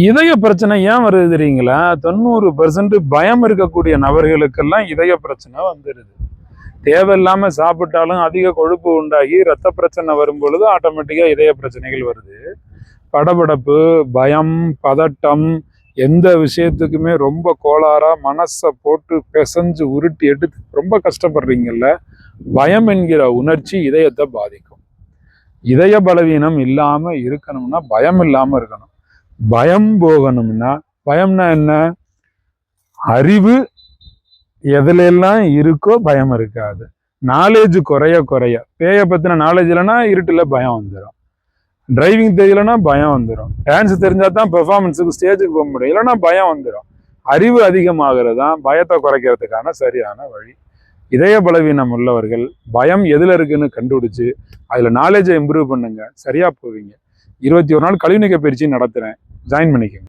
இதய பிரச்சனை ஏன் வருது தெரியுங்களா? 90% பயம் இருக்கக்கூடிய நபர்களுக்கெல்லாம் இதய பிரச்சனை வந்துடுது. தேவையில்லாம சாப்பிட்டாலும் அதிக கொழுப்பு உண்டாகி ரத்த பிரச்சனை வரும் பொழுது ஆட்டோமேட்டிக்கா இதய பிரச்சனைகள் வருது. படபடப்பு, பயம், பதட்டம், எந்த விஷயத்துக்குமே ரொம்ப கோளாறா மனசை போட்டு பிசைஞ்சு உருட்டி எடுத்து ரொம்ப கஷ்டப்படுறீங்கல்ல, பயம் என்கிற உணர்ச்சி இதயத்தை பாதிக்கும். இதய பலவீனம் இல்லாம இருக்கணும்னா பயம் இல்லாம இருக்கணும். பயம் போகணும்னா, பயம்னா என்ன? அறிவு எதுல எல்லாம் இருக்கோ பயம் இருக்காது. நாலேஜ் குறைய குறைய, பேய பத்தின நாலேஜ் இல்லைன்னா இருட்டுல பயம் வந்துடும். டிரைவிங் தெரியலன்னா பயம் வந்துடும். டான்ஸ் தெரிஞ்சா தான் பெர்ஃபார்மன்ஸுக்கு ஸ்டேஜுக்கு போக முடியும், இல்லைன்னா பயம் வந்துடும். அறிவு அதிகமாகிறது தான் பயத்தை குறைக்கிறதுக்கான சரியான வழி. இதய பலவீனம் உள்ளவர்கள் பயம் எதுல இருக்குன்னு கண்டுபிடிச்சு அதுல நாலேஜை இம்ப்ரூவ் பண்ணுங்க, சரியா போவீங்க. 21 நாள் கழிவு நீக்க பயிற்சி நடத்துறேன், ஜாயின் பண்ணிக்கோங்க.